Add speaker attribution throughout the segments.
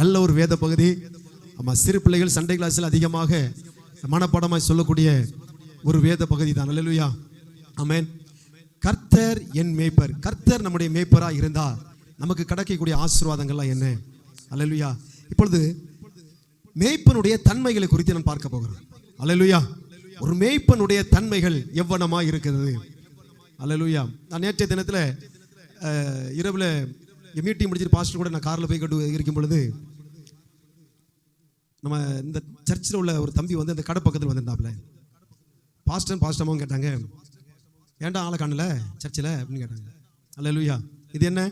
Speaker 1: நல்ல ஒரு வேத பகுதி. ஆமாம், சிறு பிள்ளைகள் சண்டே கிளாஸில் அதிகமாக மனப்பாடமாய் சொல்லக்கூடிய ஒரு வேத பகுதி தான். அல்லேலூயா, ஆமென். கர்த்தர் என் மேய்ப்பர். கர்த்தர் நம்முடைய மேய்ப்பராக இருந்தால் நமக்கு கிடைக்கக்கூடிய ஆசீர்வாதங்கள்லாம் என்ன? அல்லேலூயா. இப்பொழுது மேய்ப்பனுடைய தன்மைகளை குறித்து நான் பார்க்க போகிறேன். அல்லேலூயா. ஒரு மேய்ப்பனுடைய தன்மைகள் எவ்வளமாக இருக்கிறது? அல்லேலூயா. நான் நேற்றைய தினத்தில் இரவில் மீட்டிங் முடிச்சுட்டு பாஸ்டர் கூட நான் காரில் போய் இருக்கும் பொழுது நம்ம இந்த சர்ச்சில் உள்ள ஒரு தம்பி வந்து அந்த கடை பக்கத்தில் வந்திருந்தாப்புல. பாஸ்டமாவும் கேட்டாங்க, ஏன்டா ஆளை காணல சர்ச்சில் அப்படின்னு கேட்டாங்க. அல்லேலூயா. இது என்ன?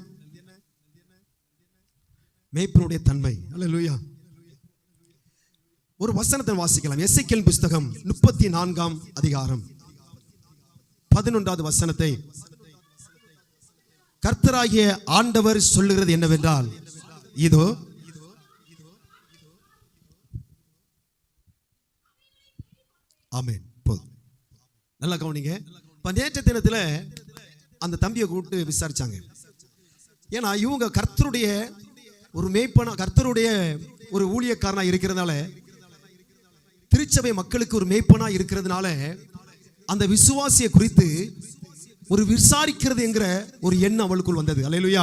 Speaker 1: மேய்ப்பனுடைய தன்மை. அல்லேலூயா. ஒரு வசனத்தை வாசிக்கலாம். எசேக்கியேல் புஸ்தகம் 34ஆம் அதிகாரம் 11வது வசனத்தை. கர்த்தராகிய ஆண்டவர் சொல்லுகிறது என்னவென்றால், இதோ ஆமென். நல்லா கவனிங்க. நேற்று தினத்தில் அந்த தம்பியை கூப்பிட்டு விசாரிச்சாங்க. ஏன்னா இவங்க கர்த்தருடைய ஒரு மேய்ப்பனா, கர்த்தருடைய ஒரு ஊழியக்காரனா இருக்கிறதுனால, திருச்சபை மக்களுக்கு ஒரு மேய்ப்பனா இருக்கிறதுனால அந்த விசுவாசியை குறித்து ஒரு விசாரிக்கிறது என்கிற ஒரு எண்ணம் அவளுக்குள் வந்தது. அல்லேலூயா.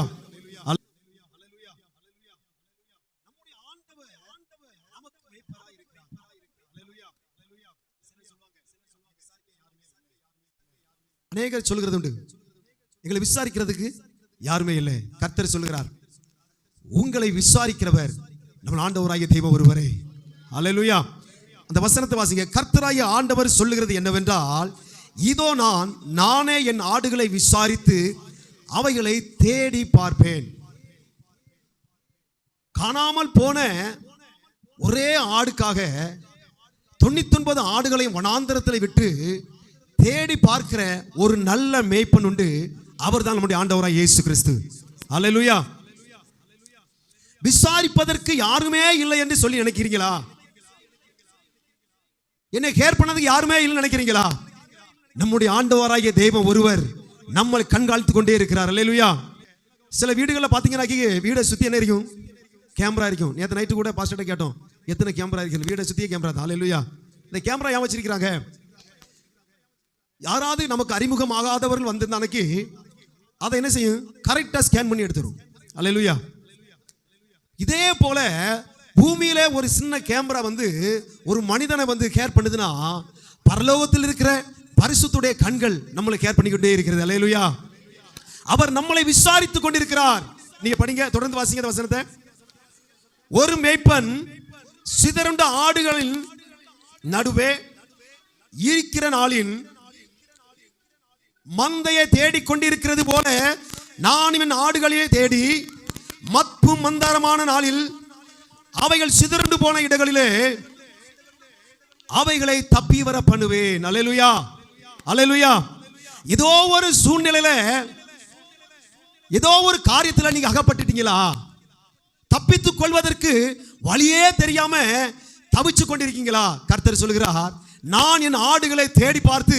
Speaker 1: அநேகர் சொல்கிறது உண்டு, எங்களை விசாரிக்கிறதுக்கு யாருமே இல்லை. கர்த்தர் சொல்லுகிறார், உங்களை விசாரிக்கிறவர் நம்ம ஆண்டவராகிய தெய்வம் ஒருவரே. அல்லேலூயா. அந்த வசனத்தை வாசிங்க. கர்த்தராகிய ஆண்டவர் சொல்லுகிறது என்னவென்றால், இதோ நானே என் ஆடுகளை விசாரித்து அவைகளை தேடி பார்ப்பேன். காணாமல் போன ஒரே ஆடுக்காக 99 ஆடுகளையும் வனாந்தரத்தில் விட்டு தேடி பார்க்கிற ஒரு நல்ல மேய்ப்பன் உண்டு. அவர் தான் நம்முடைய ஆண்டவராய் இயேசு கிறிஸ்து. அல்லேலூயா. விசாரிப்பதற்கு யாருமே இல்லை என்று சொல்லி நினைக்கிறீங்களா? என்னை கேர் பண்ணதுக்கு யாருமே இல்லை நினைக்கிறீங்களா? நம்முடைய ஆண்டவராகிய தெய்வம் ஒருவர் நம்மை கண்காணித்து கொண்டே இருக்கிறார். அல்லேலூயா. சில வீடுகளில் பார்த்தீங்கன்னா வீடை சுற்றி என்ன இருக்கும்? கேமரா இருக்கும். நேற்று நைட்டு கூட பாஸ்டர்ட்ட கேட்டோம், எத்தனை கேமரா இருக்கு? வீடை சுற்றியே கேமரா தான். அல்லேலூயா. இந்த கேமரா ஏன் வச்சிருக்கிறாங்க? யாராவது நமக்கு அறிமுகம் ஆகாதவர்கள் வந்திருந்தானக்கு அதை என்ன செய்யும்? கரெக்டாக ஸ்கேன் பண்ணி எடுத்துரும். அல்லேலூயா. இதே போல பூமியில ஒரு சின்ன கேமரா வந்து ஒரு மனிதனை வந்து கேர் பண்ணுதுன்னா, பரலோகத்தில் இருக்கிற பரிசுத்துடைய கண்கள் நம்மளை கேர் பண்ணிக்கிட்டே இருக்கிறது. அல்லேலூயா. அவர் நம்மளை விசாரித்துக் கொண்டிருக்கிறார். நீங்க படிங்க, தொடர்ந்து வாசிங்க அந்த வசனத்தை. ஒரு மேய்ப்பன் சிதறுண்ட ஆடுகளின் நடுவே இருக்கிற நாளின் மந்தையை தேடிக் கொண்டிருக்கிறது போல நான் இவன் ஆடுகளையே தேடி மப்பும் மந்தாரமான நாளில் அவைகள் சிதறுண்டு போன இடங்களிலே அவைகளை தப்பி வர பண்ணுவேன். அல்லேலூயா. அல்லேலூயா. ஏதோ ஒரு சூழ்நிலையில, ஏதோ ஒரு காரியத்தில் நீங்க அகப்பட்டுட்டீங்களா? தப்பித்துக் கொள்வதற்கு வழியே தெரியாம தவிச்சு கொண்டிருக்கீங்களா? கர்த்தர் சொல்கிறார், நான் என் ஆடுகளை தேடி பார்த்து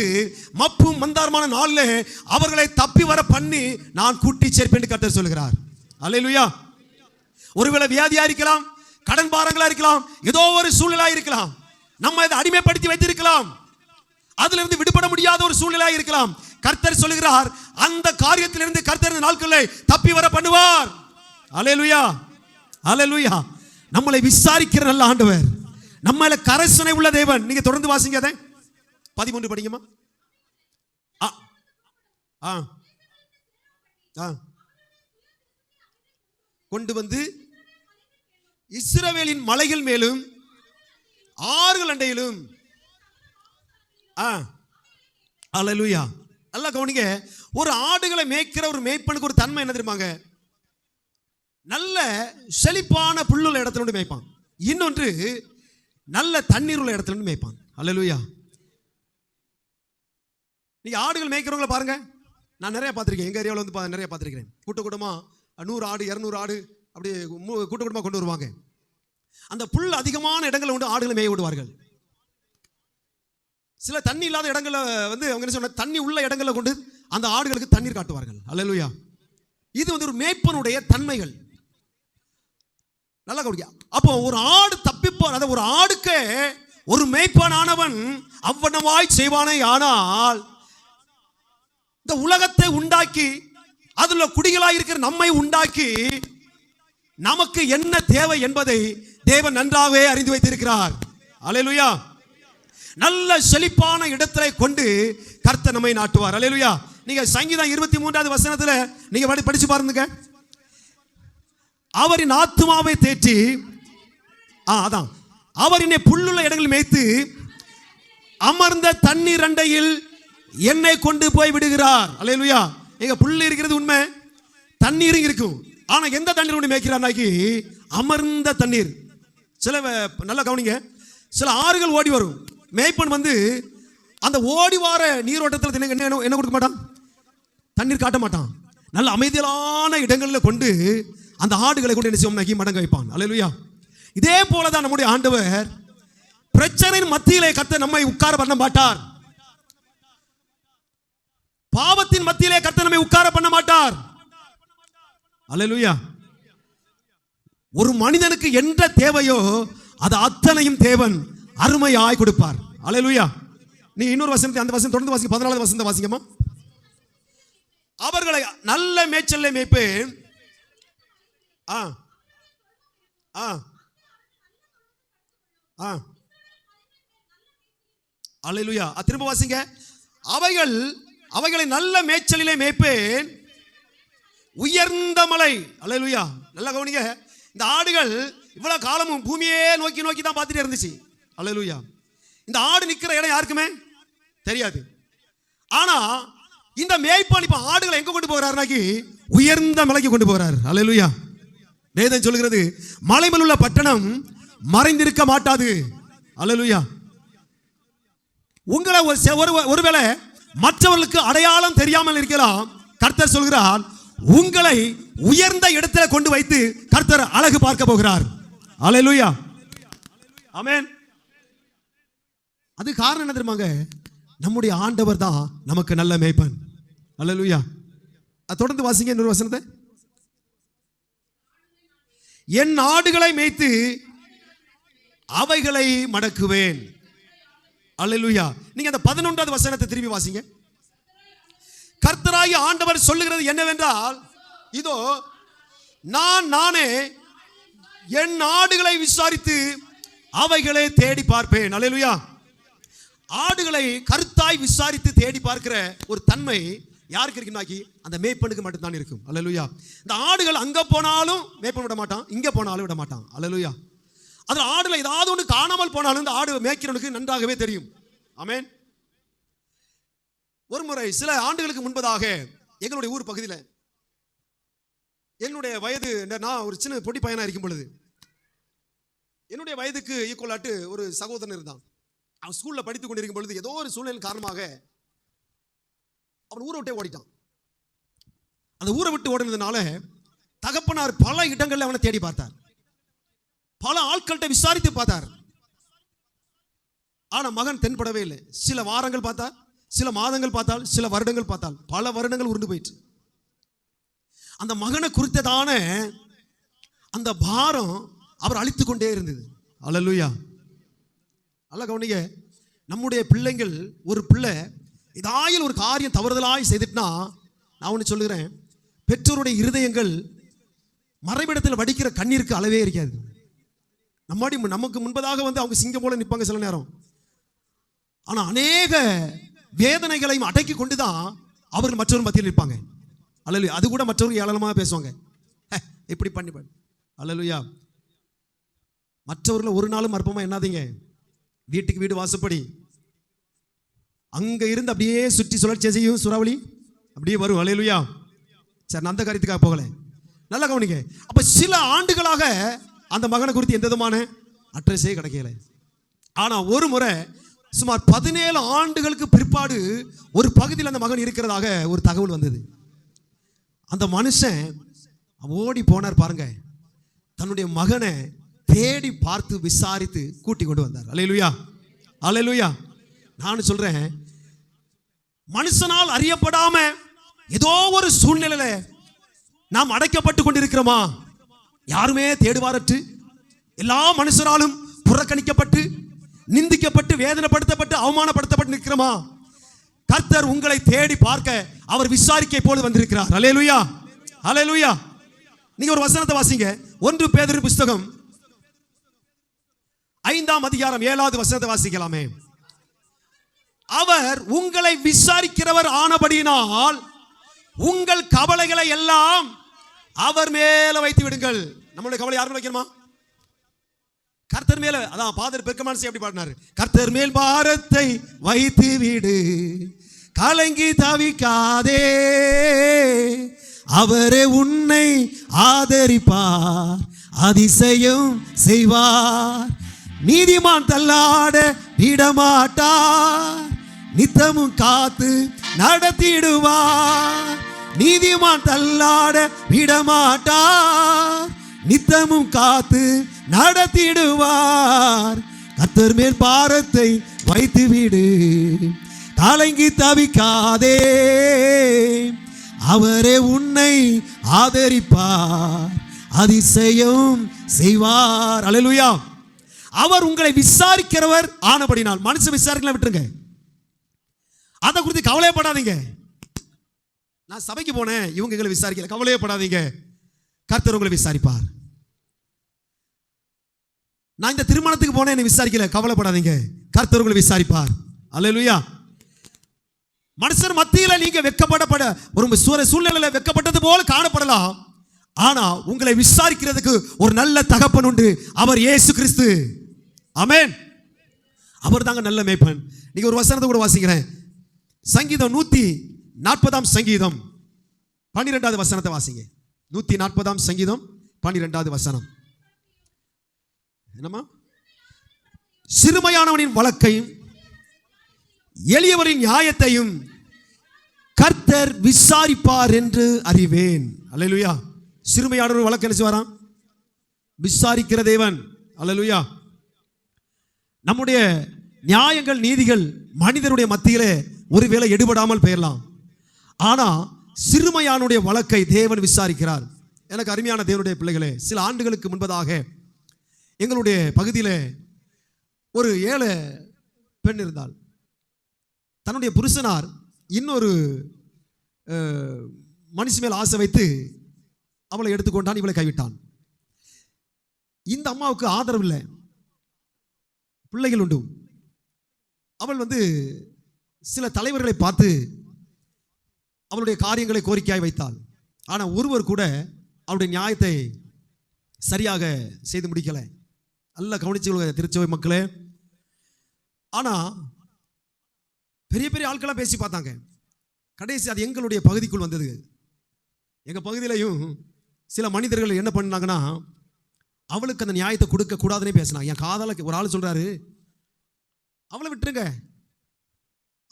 Speaker 1: மப்பும் மந்தாரமான நாளிலே அவர்களை தப்பி வர பண்ணி நான் கூட்டி சேர்ப்பேன். கர்த்தர் சொல்கிறார். அல்லேலூயா. ஒருவேளை வியாதியா இருக்கலாம், கடன் பாரங்களா இருக்கலாம், ஏதோ ஒரு சூழ்நிலை இருக்கலாம், நம்ம இதை அடிமைப்படுத்தி வைத்திருக்கலாம், அதுல இருந்து விடுபட முடியாத ஒரு சூழ்நிலை இருக்கலாம். கர்த்தர் சொல்லுகிறார், அந்த காரியத்திலிருந்து கர்த்தர் நாட்களில் தப்பி வர பண்ணுவார். அல்லேலூயா. அல்லேலூயா. நம்மளை விசாரிக்கிற நல்ல ஆண்டவர், நம்மள கரசனை உள்ள தேவன். நீங்க தொடர்ந்து வாசிங்க அதை. 13 படிங்கம்மா. கொண்டு வந்து இஸ்ரவேலின் மலைகள் மேலும் ஆறுகள் அண்டையிலும். அல்லேலூயா. நல்லா கவனிங்க. ஒரு ஆடுகளை மேய்க்கிற ஒரு மேய்ப்பனுக்கு ஒரு தன்மை என்ன தெரியுமாங்க? நல்ல செழிப்பான புல்லுள்ள இடத்துல இருந்து மேய்ப்பான். இன்னொன்று நல்ல தண்ணீர் உள்ள இடத்துல இருந்து மேய்ப்பான். அல்லேலூயா. நீங்க ஆடுகள் மேய்க்கிறவங்களை பாருங்க. நான் நிறைய பார்த்திருக்கேன். எங்க ஏரியாவில் வந்து நிறைய பார்த்திருக்கிறேன். கூட்டமா 100 ஆடு 200 ஆடு அப்படி கூட்டமா கொண்டு வருவாங்க. அந்த புல் அதிகமான இடங்களை கொண்டு ஆடுகளை மேய விடுவார்கள். சில தண்ணி இல்லாத இடங்களை வந்து அவங்க என்ன சொன்ன, தண்ணி உள்ள இடங்களை கொண்டு அந்த ஆடுகளுக்கு தண்ணீர் காட்டுவார்கள். அல்லேலூயா. இது வந்து ஒரு மேய்ப்பனுடைய தன்மைகள். நல்லா கவனிக்க. அப்போ ஒரு ஆடு தப்பிப்போர், அதாவது ஒரு ஆடுக்கு ஒரு மேய்ப்பனானவன் அவ்வளவாய் செய்வானே. ஆனால் இந்த உலகத்தை உண்டாக்கி அதுல குடிகளாய் இருக்கிற நம்மை உண்டாக்கி நமக்கு என்ன தேவை என்பதை தேவன் நன்றாகவே அறிந்து வைத்திருக்கிறார். அல்லேலூயா. நல்ல செழிப்பான இடத்திலே கொண்டு கர்த்தர் நம்மை நாட்டுவார். அல்லேலூயா. நீங்க சங்கீதம் 23வது வசனத்துல நீங்க படிச்சு பாருங்க. அவரின் ஆத்துமாவை தேற்றி, அதான் அவர் என்னை புல்லுள்ள இடங்களில் மேய்த்து அமர்ந்த தண்ணீர் அண்டையில் என்னை கொண்டு போய் விடுகிறார். அல்லேலூயா. எங்க புல்லு இருக்கிறது உண்மை, தண்ணீரும் இருக்கும். ஆனா எந்த தண்ணீர் கொண்டு மேய்க்கிறார்னாக்கி அமர்ந்த தண்ணீர். சில நல்லா கவனிங்க, சில ஆறுகள் ஓடி வரும். மேய்ப்பன் வந்து அந்த ஓடி வார நீரோட்டத்தில் என்ன கொடுக்க மாட்டான், தண்ணீர் காட்ட மாட்டான். நல்ல அமைதியான இடங்களில் கொண்டு அந்த ஆடுகளை கொண்டு என்ன செய்வோம், மடங்க வைப்பான். அல்லேலூயா. இதே போலதான் நம்முடைய ஆண்டவர் பிரச்சனையின் மத்தியிலே கர்த்தர் நம்மை உட்கார பண்ண மாட்டார். பாவத்தின் மத்தியிலே கர்த்தர் நம்மை உட்கார பண்ண மாட்டார். அல்லேலூயா. ஒரு மனிதனுக்கு என்ற தேவையோ அது அத்தனையும் தேவன் அருமையாய் கொடுப்பார். அல்லேலூயா. நீ இன்னொரு வசனத்தை, அந்த வசனம் தொடர்ந்து வாசிங்க, 14வது வசனத்தை வாசிங்கம்மா. அவர்களை நல்ல மேய்ச்சல்லை மேய்ப்பேன். அல்லேலூயா. திரும்ப வாசிங்க. அவைகளை நல்ல மேய்ச்சலிலே மேய்ப்பேன், உயர்ந்த மலை. அல்லேலூயா. நல்லா கவனிங்க. இந்த ஆடுகள் இவ்வளவு காலமும் பூமியே நோக்கி நோக்கி தான் பார்த்துட்டே இருந்துச்சு. அல்லேலூயா. இந்த ஆடு நிக்கிற இடம் யாருக்குமே தெரியாது. ஆனா இந்த மேய்ப்பான் இப்ப ஆடுகளை எங்க கொண்டு போகிறாருனாக்கி உயர்ந்த மலைக்கு கொண்டு போகிறார். அல்லேலூயா. வேதம் சொல்கிறது, மலை மேல் உள்ள பட்டணம் மறைந்திருக்க மாட்டாது. அல்லேலூயா. உங்களை ஒருவேளை மற்றவர்களுக்கு அடையாளம் தெரியாமல் இருக்கலாம். கர்த்தர் சொல்கிறார், உங்களை உயர்ந்த இடத்துல கொண்டு வைத்து கர்த்தர் அழகு பார்க்க போகிறார். அல்லேலூயா. ஆமென். அது காரணம் என்ன தெரியுமாங்க, நம்முடைய ஆண்டவர் தான் நமக்கு நல்ல மேய்ப்பன். அல்லேலூயா. தொடர்ந்து வாசிங்க இன்னொரு வசனத்தை. என் ஆடுகளை மேய்த்து அவைகளை மடக்குவேன். அல்லேலூயா. நீங்க அந்த 11வது வசனத்தை திரும்பி வாசிங்க. கர்த்தராகிய ஆண்டவர் சொல்லுகிறது என்னவென்றால், இதோ நானே என் ஆடுகளை விசாரித்து அவைகளை தேடி பார்ப்பேன். அல்லேலூயா. ஆடுகளை கருத்தாய் விசாரித்து தேடி பார்க்கிற ஒரு தன்மை யாருக்கு இருக்குனாக்கி அந்த மேய்ப்பனுக்கு மட்டும்தான் இருக்கும். அல்லேலூயா. இந்த ஆடுகள் அங்க போனாலும் மேய்ப்பன் விட மாட்டான், இங்க போனாலும் விட மாட்டான். அல்லேலூயா. அது ஆடுல ஏதாவது ஒன்று காணாமல் போனாலும் இந்த ஆடு மேய்க்கிறவனுக்கு நன்றாகவே தெரியும். ஆமென். ஒரு முறை சில ஆண்டுகளுக்கு முன்பதாக எங்களுடைய ஊர் பகுதியில் என்னுடைய வயது, நான் ஒரு சின்ன பொடி பையனா இருக்கும் பொழுது என்னுடைய வயதுக்கு ஈக்குவலாட்டு ஒரு சகோதரன் இருந்தான். அவன் ஸ்கூல்ல படித்துக் கொண்டிருக்கும் பொழுது ஏதோ ஒரு சூழ்நிலை காரணமாக அவன் ஊரை விட்டே ஓடிட்டான். அந்த ஊரை விட்டு ஓடினதுனால தகப்பனார் பல இடங்களில் அவனை தேடி பார்த்தார், பல ஆட்கள்கிட்ட விசாரித்து பார்த்தார். ஆனா மகன் தென்படவே இல்லை. சில வாரங்கள் பார்த்தார், சில மாதங்கள் பார்த்தால், சில வருடங்கள் பார்த்தால், பல வருடங்கள் உருண்டு போயிற்று. அந்த மகனை குறித்ததான அந்த பாரம் அவர் அழித்துக் கொண்டே இருந்தது. அல்லேலூயா. அல்ல கவனிங்க, நம்முடைய பிள்ளைகள், ஒரு பிள்ளை ஏதாயில் ஒரு காரியம் தவறுதலாய் செய்துட்டுனா, நான் ஒன்று சொல்லுகிறேன், பெற்றோருடைய இருதயங்கள் மறைவிடத்தில் வடிக்கிற கண்ணீருக்கு அளவே இருக்காது. நமக்கு முன்பதாக வந்து அவங்க சிங்கம் போல நிற்பாங்க சில நேரம். ஆனா அநேக வேதனைகளையும் அடக்கி கொண்டுதான் அவர்கள் மற்றொரு மத்தியில் நிற்பாங்க. அல்லேலூயா. அது கூட மற்றவர்கள் ஏளனமாக பேசுவாங்க, இப்படி பண்ணி. அல்லேலூயா. மற்றவர்கள் ஒரு நாளும் அற்பமா என்னாதீங்க. வீட்டுக்கு வீடு வாசப்படி அங்க இருந்து அப்படியே சுற்றி சுழற்சி செய்யும் சூறாவளி அப்படியே வரும். அல்லேலூயா. சரி, நான் அந்த காரியத்துக்காக போகல. நல்லா கவனிங்க. அப்ப சில ஆண்டுகளாக அந்த மகனை குறித்து எந்த விதமான அட்ரஸே கிடைக்கல. ஆனா ஒரு முறை சுமார் 17 ஆண்டுகளுக்கு பிற்பாடு ஒரு பகுதியில் அந்த மகன் இருக்கிறதாக ஒரு தகவல் வந்தது. அந்த மனுஷன் ஓடி போனார் பாருங்க, தன்னுடைய மகனை தேடி பார்த்து விசாரித்து கூட்டி கொண்டு வந்தார். அல்லேலூயா. அல்லேலூயா. நான் சொல்றேன், மனுஷனால் அறியப்படாம ஏதோ ஒரு சூழ்நிலையில நாம் அடைக்கப்பட்டு கொண்டிருக்கிறோமா? யாருமே தேடுவாரற்று எல்லா மனுஷராலும் புறக்கணிக்கப்பட்டு, நிந்திக்கப்பட்டு, வேதனைப்படுத்தப்பட்டு, அவமானப்படுத்தப்பட்டு நிற்கிறோமா? கர்த்தர் உங்களை தேடி பார்க்க அவர் விசாரிக்கை போல வந்திருக்கிறார். அல்லேலூயா, அல்லேலூயா. நீங்க ஒரு வசனத்தை வாசிங்க. 1 பேதுரு புத்தகம் 5ஆம் அதிகாரம் 7வது வசனத்தை வாசிக்கலாமே. அவர் உங்களை விசாரிக்கிறவர் ஆனபடியினால் உங்கள் கவலைகளை எல்லாம் அவர் மேல வைத்து விடுங்கள். நம்மளுடைய கவலை யார் மேல வைக்கணுமா? கர்த்தர் மேல. அதான் ஃபாதர் பெர்கமான்ஸ் எப்படி பாடினாரு? கர்த்தர் மேல் பாரத்தை வைத்து விடு, கலங்கி தவிக்காதே, அவரே உன்னை ஆதரிப்பார், அதிசயம் செய்வார், நீதிமான் தள்ளாட விடமாட்டார், நித்தமும் காத்து நடத்திடுவார், நீதிமான் தள்ளாட விடமாட்டார், நித்தமும் காத்து நடத்திடுவார். கர்த்தர் மேல் பாரத்தை வைத்து விடு, கலங்கி தவிக்காதே, அவரே உன்னை ஆதரிப்பார், அதிசயம் செய்வார். அல்லேலூயா. அவர் உங்களை விசாரிக்கிறவர் ஆனபடினால். மனுஷன் விசாரிக்கலாம் விட்டுருங்க, அதை குறித்து கவலையப்படாதீங்க. நான் சபைக்கு போனேன், இவங்க எங்களை விசாரிக்கல, கவலையப்படாதீங்க, கர்த்தர் உங்களை விசாரிப்பார். நான் இந்த திருமணத்துக்கு போனேன், என்னை விசாரிக்கல, கவலைப்படாதீங்க, கர்த்தர் உங்களை விசாரிப்பார். அல்லேலூயா. மனுஷன் மத்தியில் நீங்க வெட்கப்படப்பட ஒரு சூழ்நிலையில் வெட்கப்பட்டது போல காணப்படலாம். ஆனா உங்களை விசாரிக்கிறதுக்கு ஒரு நல்ல தகப்பன் உண்டு, அவர் இயேசு கிறிஸ்து. ஆமென். அவர் தாங்க நல்ல மேய்ப்பன். நீங்க ஒரு வசனத்தை கூட வாசிக்கிறேன். சங்கீதம் 140ஆம் சங்கீதம் 12வது வசனத்தை வாசிங்க. 140ஆம் சங்கீதம் 12வது வசனம். என்னமா? சிறுமையானவனின் வழக்கையும் எளியவரின் நியாயத்தையும் கர்த்தர் விசாரிப்பார் என்று அறிவேன். அல்லேலூயா. சிறுமையானவர் வழக்கு என்ன செய்வாராம்? விசாரிக்கிற தேவன். அல்லேலூயா. நம்முடைய நியாயங்கள், நீதிகள் மனிதனுடைய மத்தியிலே ஒருவேளை எடுபடாமல் போயிடலாம். ஆனா சிறுமையானுடைய வழக்கை தேவன் விசாரிக்கிறார். எனக்கு அருமையான தேவனுடைய பிள்ளைகளே, சில ஆண்டுகளுக்கு முன்பதாக எங்களுடைய பகுதியில் ஒரு ஏழை பெண் இருந்தாள். தன்னுடைய புருஷனார் இன்னொரு மனுஷன் மேல் ஆசை வைத்து அவளை எடுத்துக்கொண்டான், இவளை கைவிட்டான். இந்த அம்மாவுக்கு ஆதரவு இல்லை, பிள்ளைகள் உண்டு. அவள் சில தலைவர்களை பார்த்து அவளுடைய காரியங்களை கோரிக்கையாய் வைத்தாள். ஆனால் ஒருவர் கூட அவளுடைய நியாயத்தை சரியாக செய்து முடிக்கலை. நல்லா கவனிச்சு திருச்சபை மக்களே. ஆனால் பெரிய பெரிய ஆட்களாக பேசி பார்த்தாங்க. கடைசி அது எங்களுடைய பகுதிக்குள் வந்தது. எங்கள் பகுதியிலையும் சில மனிதர்கள் என்ன பண்ணாங்கன்னா, அவளுக்கு அந்த நியாயத்தை கொடுக்க கூடாதுன்னே பேசினாங்க. என் காதால ஒரு ஆள் சொல்றாரு, அவளை விட்டுருங்க,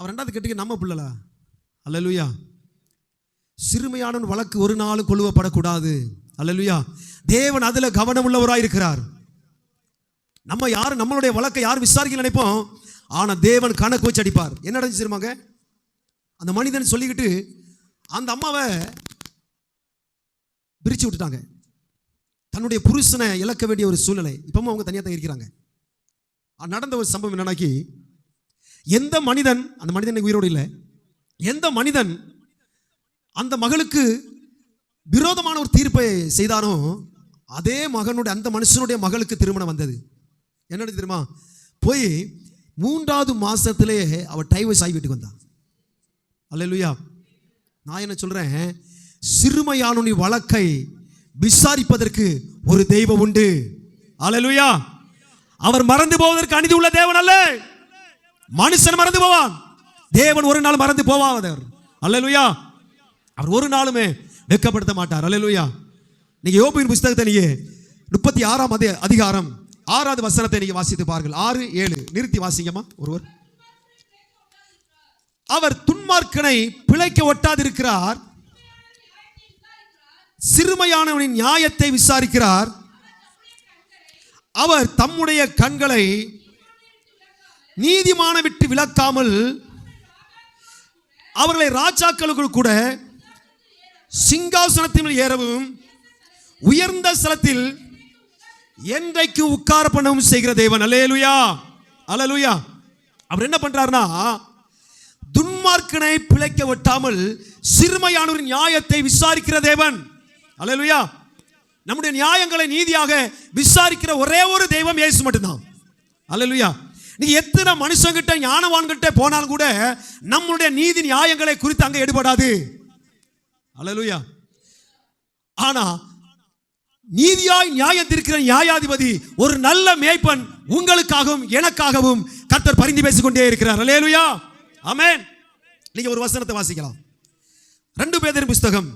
Speaker 1: அவன் 2வது கெட்டுக்கு நம்ம பிள்ளை. அல்லேலூயா. சிறுமையான வழக்கு ஒரு நாள் கொள்ளுவப்படக்கூடாது. அல்லேலூயா. தேவன் அதுல கவனம் உள்ளவராய் இருக்கிறார். நம்ம யாரும் நம்மளுடைய வழக்கை யாரும் விசாரிக்க நினைப்போம், ஆனா தேவன் கணக்கு வச்சு அடிப்பார். என்ன நடந்துச்சு? அந்த மனிதன் சொல்லிக்கிட்டு அந்த அம்மாவை பிரிச்சு விட்டுட்டாங்க. தன்னுடைய புருஷனை இழக்க வேண்டிய ஒரு சூழ்நிலை. இப்பவும் அவங்க தனியாக தான் இருக்கிறாங்க. நடந்த ஒரு சம்பவம் என்னன்னாக்கி, எந்த மனிதன், அந்த மனிதன் உயிரோடு இல்லை, எந்த மனிதன் அந்த மகளுக்கு விரோதமான ஒரு தீர்ப்பை செய்தானோ அதே மகனுடைய அந்த மனுஷனுடைய மகளுக்கு திருமணம் வந்தது. என்ன தெரியுமா? போய் 3வது மாசத்திலே அவள் டைவர்ஸ் ஆகி வீட்டுக்கு வந்தான். அல்லேலூயா. நான் என்ன சொல்றேன், சிறுமையான வழக்கை விசாரிப்பதற்கு ஒரு தெய்வம் உண்டு. அல்லேலூயா. அவர் மறந்து போவதற்கு அநீதி உள்ள தேவன் அல்ல. மனுஷன் மறந்து போவான், தேவன் ஒரு நாள் மறந்து போவாதவர். அல்லேலூயா. அவர் ஒரு நாளுமே வெட்கப்படுத்த மாட்டார். அல்லேலூயா. நீங்க யோபுவின் புத்தகத்தை நீங்க 36ஆம் அதிகாரம் 6வது வசனத்தை நீங்க வாசித்து பாருங்கள். 6, 7 நிறுத்தி வாசிங்கம்மா ஒருவர். அவர் துன்மார்க்கனை பிழைக்க ஒட்டாதிருக்கிறார், சிறுமையானவனின் நியாயத்தை விசாரிக்கிறார். அவர் தம்முடைய கண்களை நீதிமான விட்டு விலக்காமல் அவர்களை ராஜாக்களுக்கு கூட சிங்காசனத்தில் ஏறவும் உயர்ந்த ஸ்தலத்தில் என்றைக்கு உட்கார பண்ணவும் செய்கிற தேவன். அல்லேலூயா, அல்லேலூயா. அவர் என்ன பண்றாருன்னா, துன்மார்க்கனை பிழைக்க விட்டாமல் சிறுமையானோர் நியாயத்தை விசாரிக்கிற தேவன். அல்லேலூயா. நம்முடைய நியாயங்களை நீதியாக விசாரிக்கிற ஒரே ஒரு தெய்வம் இயேசு மட்டும்தான். அல்லேலூயா. நீ எத்தனை மனுஷங்கிட்ட ஞானவான்கிட்ட போனாலும் கூட நம்முடைய நீதி நியாயங்களை குறித்து அங்கே எடுபடாது. அல்லேலூயா. ஆனா நீதியாய் நியாயம் தீர்க்கிற நியாயாதிபதி ஒரு நல்ல மேய்ப்பன் உங்களுக்காகவும் எனக்காகவும் கர்த்தர் பரிந்து பேசிக்கொண்டே இருக்கிறார். அல்லேலூயா, ஆமென். நீங்க ஒரு வசனத்தை வாசிக்கலாம். 2 பேதுரு புத்தகம்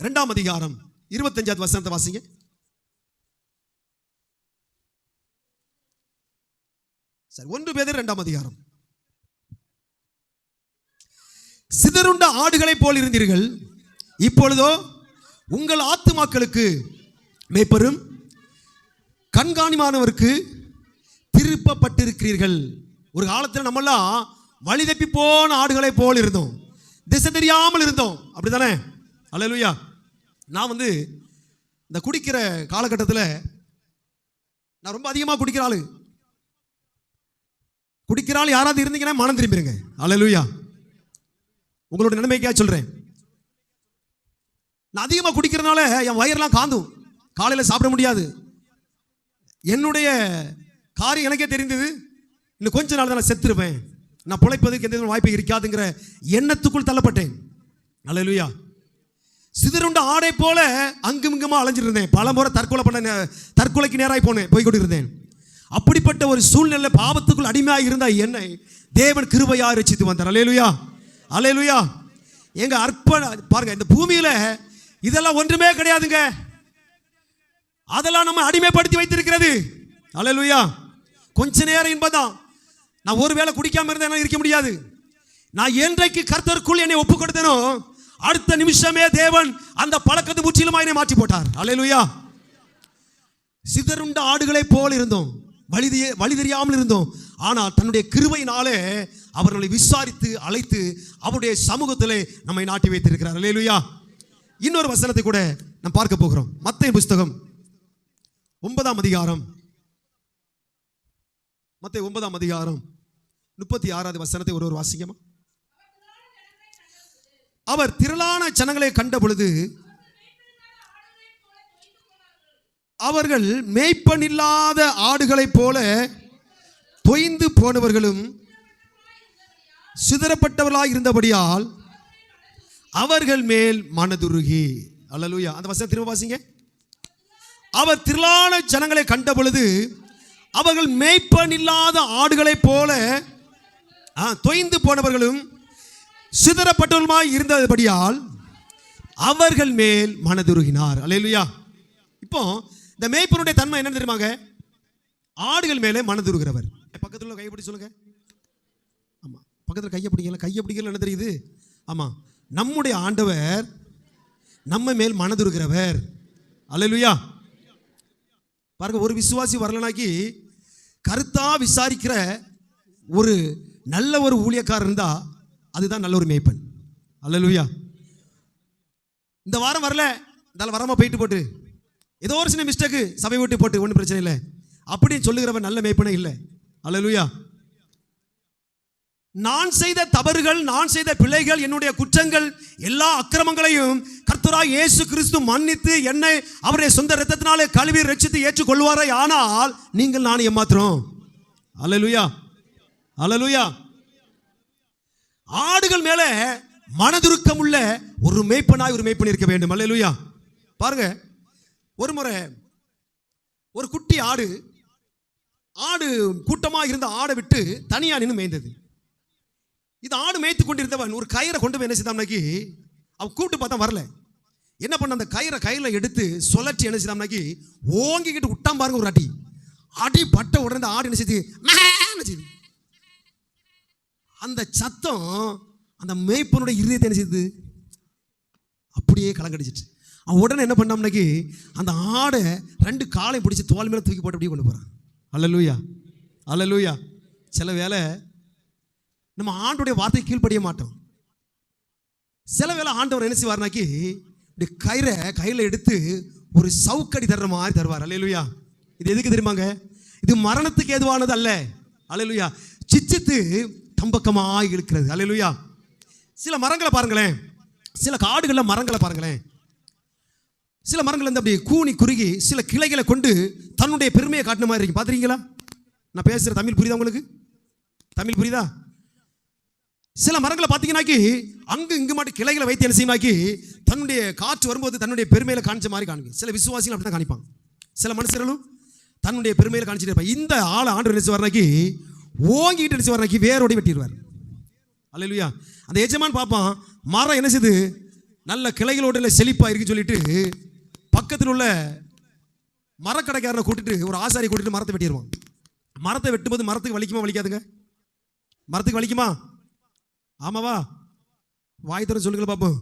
Speaker 1: 2ஆம் அதிகாரம் 25வது வசனத்தை வாசிங்க. சரி, 1 பேதுரு 2ஆம் அதிகாரம். சிதறுண்ட ஆடுகளைப் போல் இருந்தீர்கள், இப்பொழுதோ உங்கள் ஆத்துமாக்களுக்கு மேய்ப்பரும் கண்காணிமானவருக்கு திருப்பப்பட்டிருக்கிறீர்கள். ஒரு காலத்தில் நம்மெல்லாம் வழி தப்பி போன ஆடுகளை போல் இருந்தோம், திசை தெரியாமல் இருந்தோம், அப்படிதானே? அல்லேலூயா. நான் இந்த குடிக்கிற காலகட்டத்தில் நான் ரொம்ப அதிகமாக குடிக்கிற ஆள் யாராவது இருந்தீங்கன்னா மனம் திரும்பிடுங்க. அல்லேலூயா. உங்களோட நிலைமைக்காக சொல்றேன். நான் அதிகமாக குடிக்கிறதுனால என் வயிறெல்லாம் காந்தும், காலையில் சாப்பிட முடியாது. என்னுடைய காரியம் எனக்கே தெரிந்தது, இன்னும் கொஞ்ச நாள் தான் நான் செத்துருப்பேன், நான் பிழைப்பதற்கு எந்த வாய்ப்பு இருக்காதுங்கிற எண்ணத்துக்குள் தள்ளப்பட்டேன். அல்லேலூயா. சிதறுண்ட ஆடை போல அங்குமிங்குமா அலைஞ்சிட்டு இருந்தேன். பல முறை தற்கொலைக்கு நேராய் போய் கொண்டிருந்தேன். அப்படிப்பட்ட ஒரு சூழ்நிலை பாவத்துக்குள் அடிமையாக இருந்த என்னை தேவன் கிருபையா ரட்சித்து வந்தார். அல்லேலூயா, அல்லேலூயா. எங்க பாருங்க, இந்த பூமியில இதெல்லாம் ஒன்றுமே கிடையாதுங்க. அதெல்லாம் நம்ம அடிமைப்படுத்தி வைத்திருக்கிறது. அல்லேலூயா. கொஞ்ச நேரம் இன்பம்தான். நான் ஒருவேளை குடிக்காம இருந்தா இருக்க முடியாது. நான் என்றைக்கு கர்த்தருக்குள் என்னை ஒப்பு கொடுத்தேனோ அடுத்த நிமிஷமே தேவன் அந்த பழக்கத்தை முற்றிலுமா என்னை மாற்றி போட்டார். அல்லேலூயா. சிதறுண்ட ஆடுகளை போல் இருந்தோம், வழி தெரியாமல் இருந்தோம். ஆனால் தன்னுடைய கிருபையினாலே அவர்களை விசாரித்து அழைத்து அவருடைய சமூகத்திலே நம்மை நாட்டி வைத்திருக்கிறார். அல்லேலூயா. இன்னொரு வசனத்தை கூட நாம் பார்க்க போகிறோம். மத்தேயு புத்தகம் 9ஆம் அதிகாரம், மத்தேயு 9ஆம் அதிகாரம் 36வது வசனத்தை ஒரு வாசிக்கமா. அவர் திரளான ஜனங்களை கண்ட பொழுது அவர்கள் மேய்ப்பன் இல்லாத ஆடுகளைப் போல தொய்ந்து போனவர்களும் சிதறப்பட்டவர்களாய் இருந்தபடியால் அவர்கள் மேல் மனதுருகி. அல்லேலூயா. அந்த வசனம் திரும்ப வாசிங்க. அவர் திரளான ஜனங்களை கண்ட பொழுது அவர்கள் மேய்ப்பன் இல்லாத ஆடுகளைப் போல தொய்ந்து போனவர்களும் சிதறப்பட்டவர்களுமாய் இருந்தபடியால் அவர்கள் மேல் மனதுருகினார். அல்லேலூயா. இப்போ இந்த மேய்ப்பனுடைய தன்மை என்ன தெரியுமாங்க? ஆடுகள் மேலே மனதுருகிறவர். பக்கத்தில் கையை பிடிச்சு சொல்லுங்க. ஆமா, பக்கத்தில் கையை பிடிக்கல என்ன தெரியுது? ஆமா, நம்முடைய ஆண்டவர் நம்ம மேல் மனதுருகிறவர். அல்லேலூயா. பாருங்க, ஒரு விசுவாசி வரலனாக்கி கருத்தா விசாரிக்கிற ஒரு நல்ல ஒரு ஊழியக்காரர் இருந்தா அதுதான் நல்ல ஒரு மேய்ப்பன். அல்லேலூயா. இந்த வாரம் வரல, இந்த வராம போயிட்டு போட்டு ஏதோ ஒரு சின்ன மிஸ்டேக்கு சபை விட்டு போட்டு ஒன்றும் பிரச்சனை இல்லை அப்படின்னு சொல்லுகிறவன் நல்ல மேய்ப்பனே இல்லை. அல்லேலூயா. நான் செய்த தவறுகள், நான் செய்த பிழைகள், என்னுடைய குற்றங்கள், எல்லா அக்கிரமங்களையும் கர்த்தராகிய இயேசு கிறிஸ்து மன்னித்து என்னை அவருடைய சொந்த இரத்தத்தினாலே கழுவி ரட்சித்து ஏற்றுக்கொள்வாரே ஆனால் நீங்கள் நான் ஏமாத்திரம். அல்லேலூயா, அல்லேலூயா. ஆடுகள் மேலே மனதுருக்கம் உள்ள ஒரு மேய்ப்பனாய் ஒரு மேய்ப்பன் இருக்க வேண்டும். அல்லேலூயா. பாருங்க, ஒரு முறை ஒரு குட்டி ஆடு கூட்டமாக இருந்த ஆடை விட்டு தனியா நின்று மேய்ந்தது. இது ஆடு மேய்த்து கொண்டிருந்தவன் ஒரு கயிறை கொண்டு போய் என்ன செய்தாம்னாக்கி, அவன் கூப்பிட்டு பார்த்தா வரல. என்ன பண்ண, அந்த கயிறை கையில் எடுத்து சுழற்றி என்ன செய்தாம்னாக்கி ஓங்கிக்கிட்டு விட்டான் பாருங்க. ஒரு அடி பட்ட உடனே ஆடு என்ன செய்யுது, அந்த சத்தம் அந்த மேய்ப்பனுடைய இருதயத்தை என்ன செய்யுது, அப்படியே கலங்கடிச்சிட்டு. அவன் உடனே என்ன பண்ணாம்னாக்கி அந்த ஆடை 2 காலையும் பிடிச்சி தோல் மேலே தூக்கி போட்டு அப்படியே கொண்டு போகிறான். அல்லேலூயா, அல்லேலூயா. சில வேளை நம்ம ஆண்டோடைய வார்த்தை கீழ்ப்படிய மாட்டோம். சில வேளை ஆண்டவர் என்ன செய்வார்னாக்கி இப்படி கயிறை கையில் எடுத்து ஒரு சவுக்கடி தர்ற மாதிரி தருவார். அல்லேலூயா. இது எதுக்கு தெரியுமாங்க? இது மரணத்துக்கு ஏதுவானது அல்ல. அல்லேலூயா. சிச்சித்து தம்பக்கமாய் இருக்கிறது. அல்லேலூயா. சில மரங்களை பாருங்களேன், சில காடுகளில் மரங்களை பாருங்களேன். சில மரங்கள் வந்து அப்படி கூனி குறுகி சில கிளைகளை கொண்டு தன்னுடைய பெருமையை காட்டின மாதிரி இருக்கு. பார்த்துருக்கீங்களா? நான் பேசுகிற தமிழ் புரியுதா உங்களுக்கு? தமிழ் புரியுதா? சில மரங்களை பார்த்தீங்கன்னாக்கி அங்கு இங்கு மட்டும் கிளைகளை வைத்து என்ன செய்யமாக்கி தன்னுடைய காற்று வரும்போது தன்னுடைய பெருமையில காணிச்ச மாதிரி காணிக்கும். சில விசுவாசிகள் அப்படி தான் காணிப்பாங்க. சில மனுஷர்களும் தன்னுடைய பெருமையில காணிச்சிட்டு இருப்பாங்க. இந்த ஆளை ஆண்டவர் என்ன செய்வார்னாக்கி ஓங்கிட்டு என்ன செய்வார்னாக்கி வேரோடி வெட்டிடுவார். அல்லேலூயா. அந்த எஜமான் பார்ப்பான், மரம் என்ன செய்யுது, நல்ல கிளைகளோட செழிப்பா இருக்குன்னு சொல்லிட்டு பக்கத்தில் உள்ள மரக்கடைக்காரனை கூட்டிட்டு ஒரு ஆசாரியை கூட்டிட்டு மரத்தை வெட்டிடுவான். மரத்தை வெட்டும்போது மரத்துக்கு வலிக்குமா வலிக்காதுங்க? மரத்துக்கு வலிக்குமா? ஆமாவா? வாய் தர சொல்லுங்க பார்ப்போம்.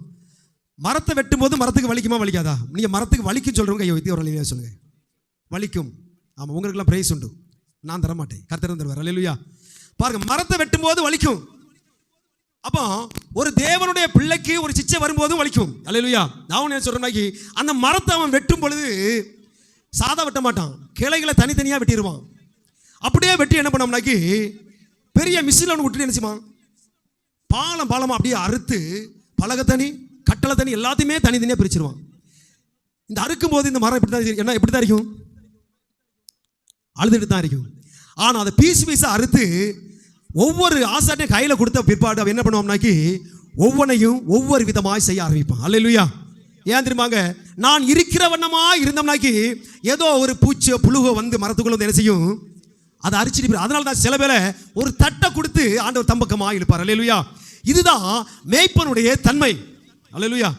Speaker 1: மரத்தை வெட்டும் போது மரத்துக்கு வலிக்குமா வலிக்காதா? நீங்க மரத்துக்கு வலிக்கும் சொல்றவங்க கையை வைத்து ஒரு சொல்லுங்க. வலிக்கும். ஆமா, உங்களுக்குலாம் பிரைஸ் உண்டு, நான் தர மாட்டேன், கர்த்தர் தருவார். அல்லேலூயா. பாருங்க, மரத்தை வெட்டும் போது வலிக்கும். அப்போ ஒரு தேவனுடைய பிள்ளைக்கு ஒரு சிச்சை வரும்போதும் வலிக்கும். அல்லேலூயா. நான் என்ன சொல்றேன்னாக்கி அந்த மரத்தை அவன் வெட்டும் பொழுது சாதா வெட்ட மாட்டான், கிளைகளை தனித்தனியாக வெட்டிடுவான். அப்படியே வெட்டி என்ன பண்ணோம்னாக்கி பெரிய மிஷினில் ஒன்று விட்டுட்டு என்ன செய்வான், பாலமாக அப்படியே அறுத்து பலகை தனி கட்டளை தனி எல்லாத்தையுமே தனித்தனியாக பிரிச்சிருவான். இந்த அறுக்கும் போது இந்த மரம் எப்படி தான் என்ன எப்படி தான் இருக்கும், அழுதுட்டு தான் இருக்கும். ஆனால் அதை பீஸாக அறுத்து ஒவ்வொரு ஆசாட்டையும் கையில் கொடுத்த பிற்பாடு அவன் என்ன பண்ணுவோம்னாக்கி ஒவ்வொன்றையும் ஒவ்வொரு விதமாய் செய்ய ஆரம்பிப்பான். அல்லேலூயா. ஏன் தெரியுமாங்க, நான் இருக்கிற வண்ணமாக இருந்தோம்னாக்கி ஏதோ ஒரு பூச்சியோ புழுகோ வந்து மரத்துக்குள்ள வந்து என்ன செய்யும், அதை அரிச்சிட்டு. அதனால தான் சில பேரை ஒரு தட்டை கொடுத்து ஆண்டவர் தம்பக்கமாக இழுப்பார். அல்லேலூயா. இதுதான் மேய்ப்பனுடைய தன்மை. அல்லேலூயா.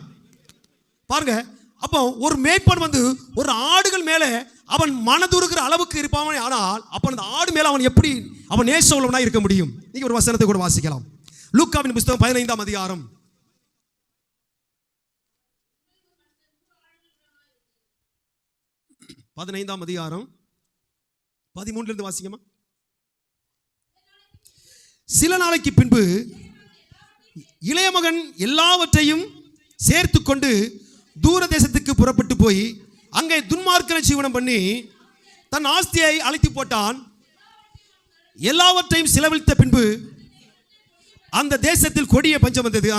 Speaker 1: பாருங்க, அப்போ ஒரு மேய்ப்பன் வந்து ஒரு ஆடுகள் மேலே அவன் மனதுருகிற அளவுக்கு இருப்பான். ஆனால் அப்போ அந்த ஆடு மேலே அவன் எப்படி அவன் நேச உள்ளவனாக இருக்க முடியும்? நீங்க ஒரு வசனத்தை கூட வாசிக்கலாம். லூக்காவின் புத்தகம் 15ஆம் அதிகாரம் 15ஆம் அதிகாரம் 13 வாசிக்கமா. சில நாளைக்கு பின்பு இளைய மகன் எல்லாவற்றையும் சேர்த்து கொண்டு தூர தேசத்துக்கு புறப்பட்டு போய் அங்கே துன்மார்க்க ஜீவனம் பண்ணி தன் ஆஸ்தியை அழித்து போட்டான். எல்லாவற்றையும் செலவழித்த பின்பு அந்த தேசத்தில் கொடிய பஞ்சம் வந்தது.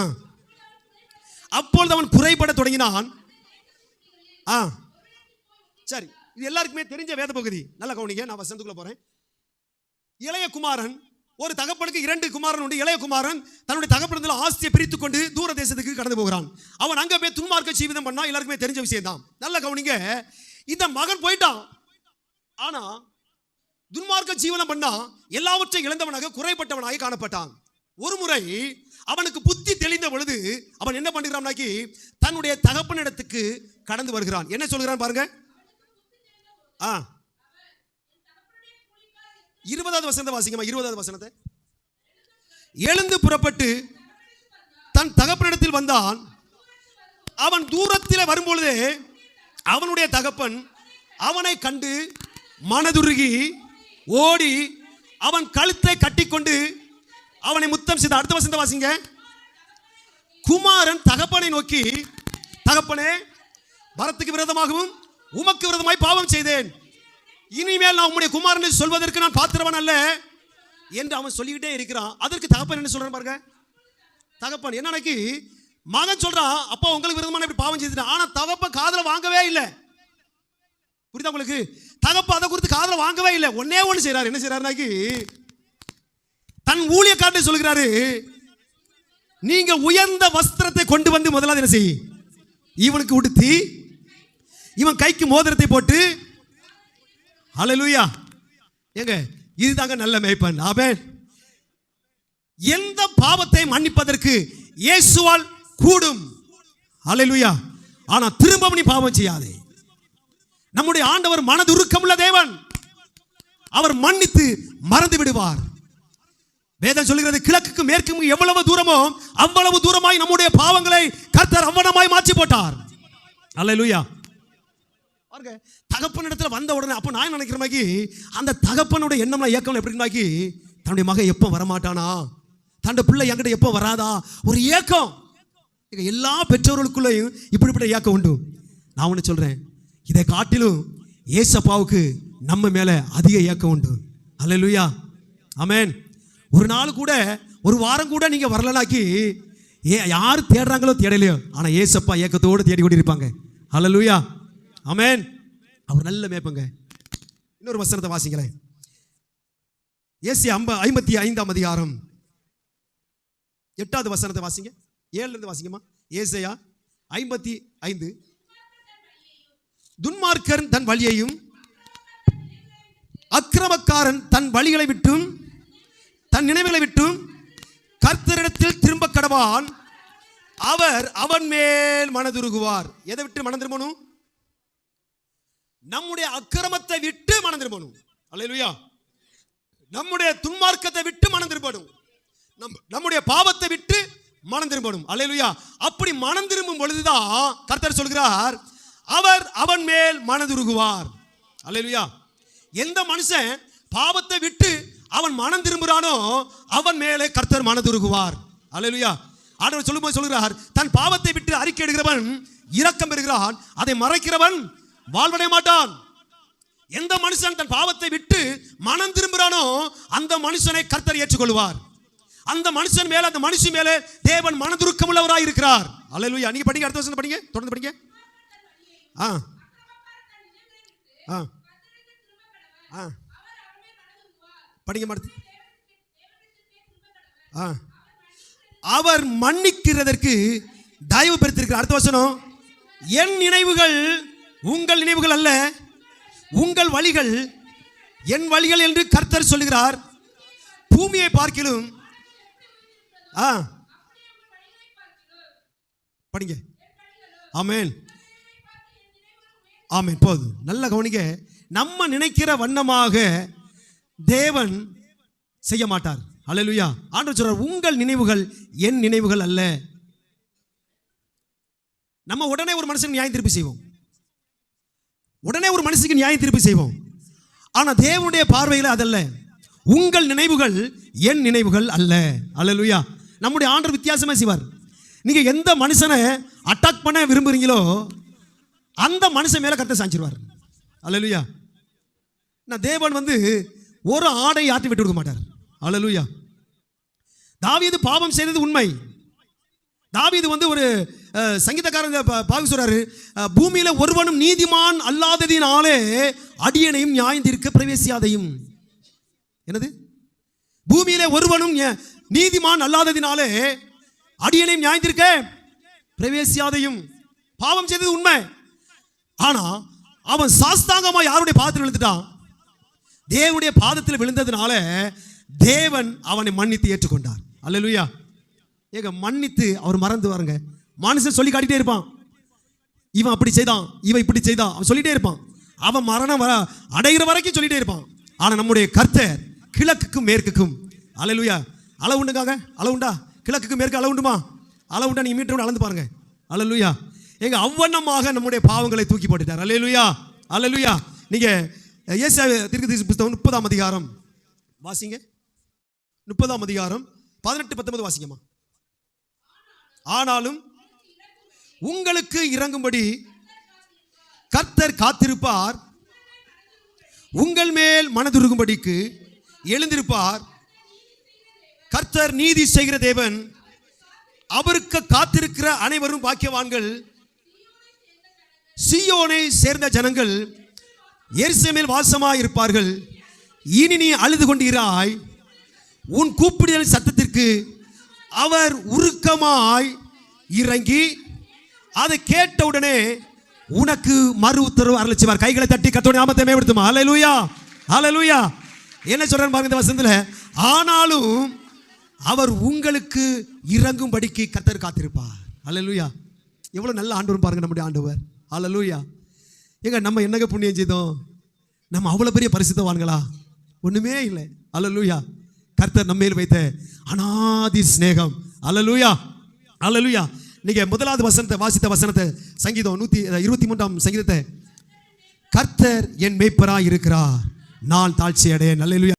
Speaker 1: அப்பொழுது அவன் குறைபட தொடங்கினான். சரி, இது எல்லாருக்குமே தெரிஞ்ச வேத பகுதி. நல்ல கவனிங்க, நான் வசனத்துக்குள்ள போறேன். இளைய குமாரன், ஒரு தகப்பனுக்கு 2 குமாரன் உண்டு. இளைய குமாரன் தன்னுடைய தகப்பனத்தில் ஆஸ்தியை பிரித்து கொண்டு தூர தேசத்துக்கு கடந்து போகிறான். அவன் அங்க போய் துன்மார்க்க ஜீவிதம் பண்ணா, எல்லாருக்குமே தெரிஞ்ச விஷயம் தான். நல்ல கவனிங்க, இந்த மகன் போயிட்டான். ஆனா துன்மார்க்க ஜீவனம் பண்ணா எல்லாவற்றையும் இழந்தவனாக குறைபட்டவனாக காணப்பட்டான். ஒரு முறை அவனுக்கு புத்தி தெளிந்த பொழுது அவன் என்ன பண்ணுகிறான்னாக்கி தன்னுடைய தகப்பனிடத்துக்கு கடந்து வருகிறான். என்ன சொல்கிறான் பாருங்க. 20வது வசனத்தை வாசிக்கமா. 20வது வசனத்தை. எழுந்து புறப்பட்டு தன் தகப்பனிடத்தில் வந்தான். அவன் தூரத்தில் வரும்பொழுது அவனுடைய தகப்பன் அவனை கண்டு மனதுருகி ஓடி அவன் கழுத்தை கட்டிக்கொண்டு அவனை முத்தம் செய்த. அடுத்த வசனத்தை வாசிங்க. குமாரன் தகப்பனை நோக்கி, தகப்பனே, பரத்துக்கு விரோதமாகவும் உமக்கு விரோதமாய் பாவம் செய்தேன். இனிமேல் நான் உம்முடைய குமாரன் சொல்வதற்கு நான் பாத்திரவன் அல்ல என்று அவன் சொல்லிக்கிட்டே இருக்கிறான். அதற்கு தகப்பன் என்ன சொல்றான் பாருங்க. தகப்பன் என்னன்னாக்கி மகன் சொல்றான், அப்பா உங்களுக்கு விரோதமான இப்படி பாவம் செய்துட்டேன். ஆனா தகப்பன் காதுல வாங்கவே இல்லை. புரியுதா உங்களுக்கு? தகப்பன் அதை குறித்து காதுல வாங்கவே இல்லை. ஒன்னே ஒன்று செய்யறாரு. என்ன செய்யறாருனாக்கி தன் ஊழியக்காரனை சொல்கிறாரு, நீங்க உயர்ந்த வஸ்திரத்தை கொண்டு வந்து முதலாவது என்ன செய், இவனுக்கு உடுத்தி இவன் கைக்கு மோதிரத்தை போட்டு. ஹல்லேலூயா. ஏங்க, இதுதாங்க நல்ல மேய்ப்பன். ஆமென். எந்த பாவத்தை மன்னிப்பதற்கு இயேசுவால் கூடும். ஹல்லேலூயா. ஆனா திரும்ப நீ பாவம் செய்யாதே. நம்முடைய ஆண்டவர் மனதுருக்கமுள்ள தேவன். அவர் மன்னித்து மறந்து விடுவார். வேதம் சொல்கிறது, கிழக்குக்கு மேற்கும் எவ்வளவு தூரமோ அவ்வளவு தூரமாய் நம்முடைய பாவங்களை கர்த்தர் அவ்வளமாய் மாற்றி போட்டார். அல்லேலூயா. பாருங்க, தகப்பனிடத்துல வந்த உடனே அப்ப நான் நினைக்கிறேன், அந்த தகப்பனுடைய எண்ணம்ல ஏக்கம் எப்படி இருந்தாக்கி தன்னுடைய மகன் எப்போ வரமாட்டானா, தன்னுடைய பிள்ளை என்கிட்ட எப்போ வராதா ஒரு ஏக்கம். எல்லா பெற்றோர்களுக்குள்ளேயும் இப்படிப்பட்ட ஏக்கம் உண்டு. நான் ஒன்று சொல்றேன், இதை காட்டிலும் ஏசப்பாவுக்கு நம்ம மேல அதிக ஏக்கம் உண்டு. அல்லேலூயா, ஆமென். ஒரு நாள் கூட, ஒரு வாரம் கூட நீங்க வரலனாக்கி யார் தேடுறாங்களோ தேடலையோ, ஆனா ஏசப்பா ஏக்கத்தோடு தேடி கொண்டு இருப்பாங்க. அல்லேலூயா, ஆமென். அவர் நல்ல மேய்ப்பங்க. இன்னொரு வசனத்தை வாசிங்களேன். ஏசாயா 55ஆம் அதிகாரம் 8வது வசனத்தை வாசிங்க. 7ல இருந்து வாசிங்கம்மா. ஏசாயா 55. துன்மார்க்கன் தன் வழியையும் அக்கிரமக்காரன் தன் வழிகளை விட்டும் தன் நினைவுகளை விட்டும் கர்த்தரிடத்தில் திரும்ப கடவான். அவர் அவன் மேல் மனதுருகுவார். எதை விட்டு மனம் திரும்பணும்? நம்முடைய அக்கிரமத்தை விட்டு மனம் திரும்பணும். அல்லேலூயா. நம்முடைய துன்மார்க்கத்தை விட்டு மனம் திரும்பணும். நம்முடைய பாவத்தை விட்டு மனம் திரும்பணும். அல்லேலூயா. அப்படி மனம் திரும்பும் பொழுதுதான் கர்த்தர் சொல்கிறார், அவர் அவன் மேல் மனதுருகுவார். அல்லேலூயா. எந்த மனுஷன் பாவத்தை விட்டு அவன் மனம் திரும்புறானோ அவன் மேலே கர்த்தர் மனதுருகுவார். அல்லேலூயா. ஆண்டவர் சொல்லும்போது சொல்கிறார், தன் பாவத்தை விட்டு அறிக்கை எடுக்கிறவன் இரக்கம் பெறுகிறான், அதை மறைக்கிறவன் வாழ்வடைய மாட்டான். எந்த மனுஷன் தன் பாவத்தை விட்டு மனம் திரும்புறானோ அந்த மனுஷனை கர்த்தர் ஏற்றுக்கொள்வார். அந்த மனுஷன் மேல, அந்த மனுஷி மேலே தேவன் மனதுருக்கம் உள்ளவராய் இருக்கிறார். அல்லேலூயா. நீங்க படிங்க, அடுத்த வசனம் படிங்க, தொடர்ந்து படிங்க. படிங்க மாட்டு. அவர் மன்னிக்கிறதற்கு தயவு பெற்றிருக்கிறார். அடுத்த வசனம், என் நினைவுகள் உங்கள் நினைவுகள் அல்ல, உங்கள் வழிகள் என் வழிகள் என்று கர்த்தர் சொல்லுகிறார். பூமியை பார்க்கிலும் படிங்க. ஆமென், ஆமென். போதும், நல்ல கவனிங்க. நம்ம நினைக்கிற வண்ணமாக தேவன் செய்ய மாட்டார். அல்லேலூயா. ஆண்டவர் சொல்றார், உங்கள் நினைவுகள் என் நினைவுகள் அல்ல. நம்ம உடனே ஒரு மனுஷன் நியாயம் திருப்பி செய்வோம், உடனே ஒரு மனுஷனுக்கு நியாயம் திருப்பி செய்வோம். ஆனா தேவனுடைய பார்வையில் அதல்ல. உங்கள் நினைவுகள் என் நினைவுகள் அல்ல. அல்லேலூயா. நம்முடைய ஆண்டவர் வித்தியாசமா செய்வார். நீங்க எந்த மனுஷனை அட்டாக் பண்ண விரும்புறீங்களோ அந்த மனுஷன் மேல கர்த்தர் சாஞ்சிருவார். அல்லேலூயா. தேவன் ஒரு ஆடை ஆட்டி விட்டு கொடுக்க மாட்டார். அல்லேலூயா. தாவீது பாவம் செய்தது உண்மை. தாவீது ஒரு சங்கீதக்காரங்க பாவி சொல்றாரு, பூமியில ஒருவனும் நீதிமான் அல்லாததினாலே அடியனையும் நியாயம் தீர்க்க பிரவேசியாதையும். என்னது? பூமியில ஒருவனும் நீதிமான் அல்லாததினாலே அடியனையும் நியாயம் தீர்க்க பிரவேசியாதையும். பாவம் செய்தது உண்மை. ஆனா அவன் சாஸ்தாங்கமா யாருடைய பாதத்தில் விழுந்துட்டான்? தேவனுடைய பாதத்தில் விழுந்ததுனால தேவன் அவனை மன்னித்து ஏற்றுக்கொண்டார். அல்லேலூயா. ஏங்க, மன்னித்து அவர் மறந்து வாருங்க. மனுஷன் சொல்லி காட்டிட்டே இருப்பான், இவன் அப்படி செய்தான், இவன் இப்படி செய்தான், அவன் சொல்லிட்டே இருப்பான். அவன் மரணம் அடைகிற வரைக்கும் சொல்லிட்டே இருப்பான். ஆனா நம்முடைய கர்த்தர் கிழக்குக்கும் மேற்குக்கும், அல்லேலூயா, அளவு உண்டுக்காக, அளவு உண்டா? கிழக்குக்கு மேற்கு அளவு உண்டுமா? அளவு உண்டா? நீங்க மீட்டரோட அளந்து பாருங்க. அல்லேலூயா. எங்க அவ்வண்ணமாக நம்முடைய பாவங்களை தூக்கி போட்டுட்டார். அல்லேலூயா, அல்லேலூயா. நீங்க ஏசாயா தீர்க்கதரிசி புத்தகம் 30ஆம் அதிகாரம் வாசிங்க. 30ஆம் அதிகாரம் 18-19 வாசிங்கம்மா. ஆனாலும் உங்களுக்கு இறங்கும்படி கர்த்தர் காத்திருப்பார், உங்கள் மேல் மனதுருகும்படிக்கு எழுந்திருப்பார். கர்த்தர் நீதி செய்கிற தேவன், அவருக்கு காத்திருக்கிற அனைவரும் பாக்கியவான்கள். சீயோனை சேர்ந்த ஜனங்கள் எருசலேமில் வாசமாய் இருப்பார்கள். இனி நீ அழுது கொண்டிராய், உன் கூப்பிடுதல் சத்தத்திற்கு அவர் உருக்கமாய் இறங்கி அதை கேட்டவுடனே உனக்கு மறு உத்தரவு அருளிச்சுவார். கைகளை தட்டி கர்த்தருடைய நாமத்தை மேம்படுத்துமா. அல்லேலூயா, அல்லேலூயா. என்ன சொல்றாரு பாருங்க இந்த வசனத்துல, ஆனாலும் அவர் உங்களுக்கு இறங்கும்படிக்கு கர்த்தர் காத்திருப்பார். அல்லேலூயா. எவ்வளவு நல்ல ஆண்டவர் பாருங்க நம்முடைய ஆண்டவர். அல்லேலூயா. ஏங்க, நம்ம என்னங்க புண்ணியம் செய்தோம்? நம்ம அவ்வளவு பெரிய பரிசுத்தவான்களா? ஒண்ணுமே இல்லை. அல்லேலூயா. கர்த்தர் நம்மேல் வைத்த அநாதி ஸ்நேகம். அல்லேலூயா, அல்லேலூயா. நீங்க முதலாவது வசனத்தை வாசித்த வசனத்தை, சங்கீதம் 123ஆம் சங்கீதத்தை, கர்த்தர் என் மேய்ப்பராய் இருக்கிறார், நான் தாழ்ச்சி அடையேன். அல்லேலூயா.